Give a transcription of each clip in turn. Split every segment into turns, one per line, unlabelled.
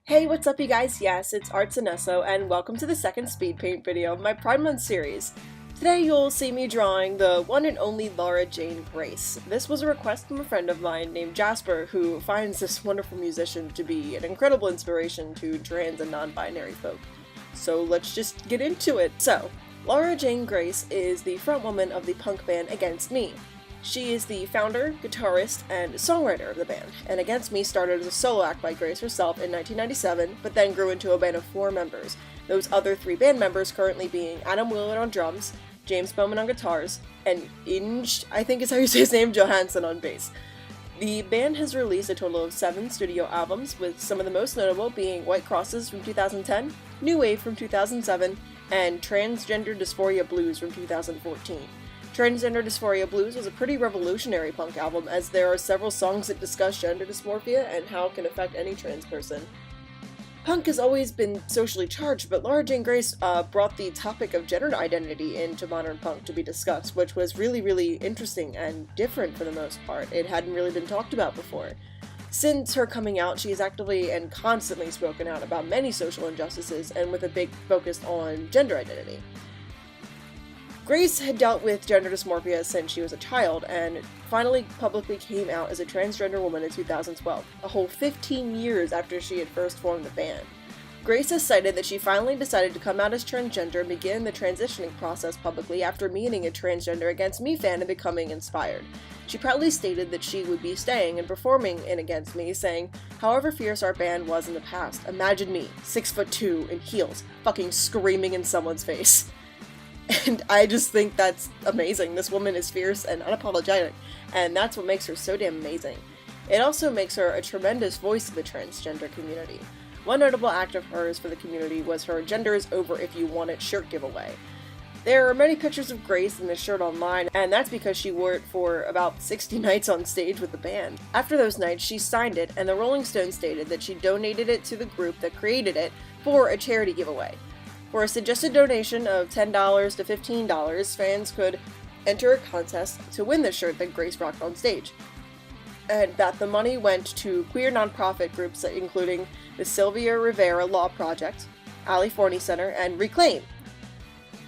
Hey, what's up you guys? Yes, it's Arts Anesso, and welcome to the second speed paint video of my Pride Month series. Today you'll see me drawing the one and only Laura Jane Grace. This was a request from a friend of mine named Jasper, who finds this wonderful musician to be an incredible inspiration to trans and non-binary folk. So let's just get into it. So, Laura Jane Grace is the frontwoman of the punk band Against Me. She is the founder, guitarist, and songwriter of the band, and Against Me started as a solo act by Grace herself in 1997, but then grew into a band of 4 members, those other 3 band members currently being Adam Wheeler on drums, James Bowman on guitars, and Inge, I think is how you say his name, Johansson on bass. The band has released a total of 7 studio albums, with some of the most notable being White Crosses from 2010, New Wave from 2007, and Transgender Dysphoria Blues from 2014. Transgender Dysphoria Blues was a pretty revolutionary punk album, as there are several songs that discuss gender dysmorphia and how it can affect any trans person. Punk has always been socially charged, but Laura Jane Grace brought the topic of gender identity into modern punk to be discussed, which was really interesting and different for the most part. It hadn't really been talked about before. Since her coming out, she has actively and constantly spoken out about many social injustices, and with a big focus on gender identity. Grace had dealt with gender dysmorphia since she was a child, and finally publicly came out as a transgender woman in 2012, a whole 15 years after she had first formed the band. Grace has cited that she finally decided to come out as transgender and begin the transitioning process publicly after meeting a Transgender Against Me fan and becoming inspired. She proudly stated that she would be staying and performing in Against Me, saying, "However fierce our band was in the past, imagine me, 6'2", in heels, fucking screaming in someone's face." And I just think that's amazing. This woman is fierce and unapologetic, and that's what makes her so damn amazing. It also makes her a tremendous voice of the transgender community. One notable act of hers for the community was her Gender is Over If You Want It shirt giveaway. There are many pictures of Grace in this shirt online, and that's because she wore it for about 60 nights on stage with the band. After those nights, she signed it, and the Rolling Stone stated that she donated it to the group that created it for a charity giveaway. For a suggested donation of $10 to $15, fans could enter a contest to win the shirt that Grace rocked on stage. And that the money went to queer nonprofit groups including the Sylvia Rivera Law Project, Ali Forney Center, and Reclaim.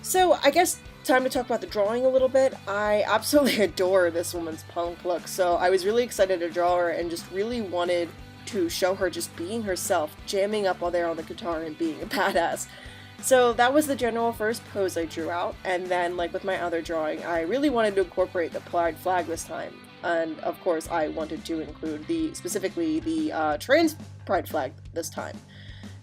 So I guess time to talk about the drawing a little bit. I absolutely adore this woman's punk look, so I was really excited to draw her and just really wanted to show her just being herself, jamming up while there on the guitar and being a badass. So that was the general first pose I drew out, and then, like with my other drawing, I really wanted to incorporate the pride flag this time. And of course, I wanted to include specifically the trans pride flag this time.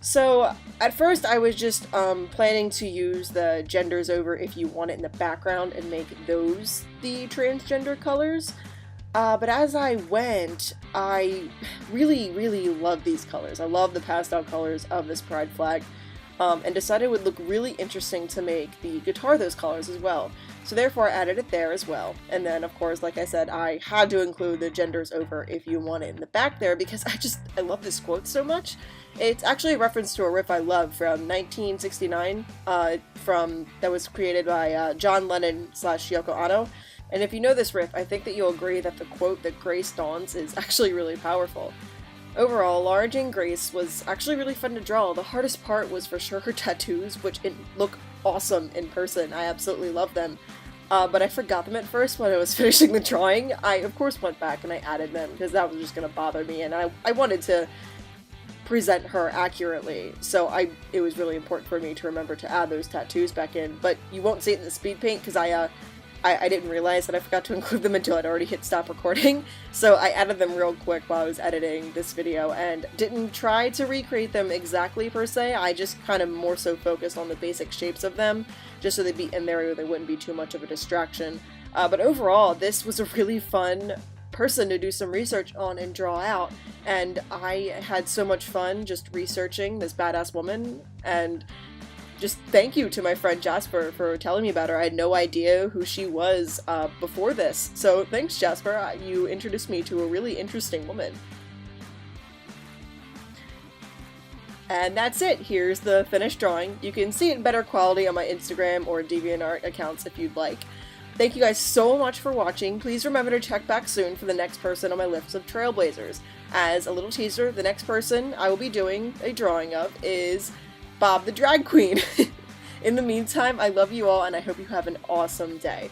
So at first, I was just planning to use the Genders Over If You Want It in the background and make those the transgender colors. But as I went, I really love these colors. I love the pastel colors of this pride flag. And decided it would look really interesting to make the guitar those colors as well. So therefore I added it there as well. And then of course, like I said, I had to include the Genders Over If You Want It in the back there because I love this quote so much. It's actually a reference to a riff I love from 1969, that was created by John Lennon / Yoko Ono. And if you know this riff, I think that you'll agree that the quote that Grace dons is actually really powerful. Overall, Laura Jane Grace was actually really fun to draw. The hardest part was for sure her tattoos, which look awesome in person. I absolutely love them. But I forgot them at first when I was finishing the drawing. I, of course, went back and I added them because that was just going to bother me, and I wanted to present her accurately, so it was really important for me to remember to add those tattoos back in. But you won't see it in the speed paint because I didn't realize that I forgot to include them until I'd already hit stop recording, so I added them real quick while I was editing this video, and didn't try to recreate them exactly per se. I just kind of more so focused on the basic shapes of them, just so they'd be in there where they wouldn't be too much of a distraction. But overall, this was a really fun person to do some research on and draw out, and I had so much fun just researching this badass woman, and just thank you to my friend Jasper for telling me about her. I had no idea who she was before this, so thanks Jasper, you introduced me to a really interesting woman. And that's it, here's the finished drawing. You can see it in better quality on my Instagram or DeviantArt accounts if you'd like. Thank you guys so much for watching. Please remember to check back soon for the next person on my list of Trailblazers. As a little teaser, the next person I will be doing a drawing of is Bob the Drag Queen. In the meantime, I love you all and I hope you have an awesome day.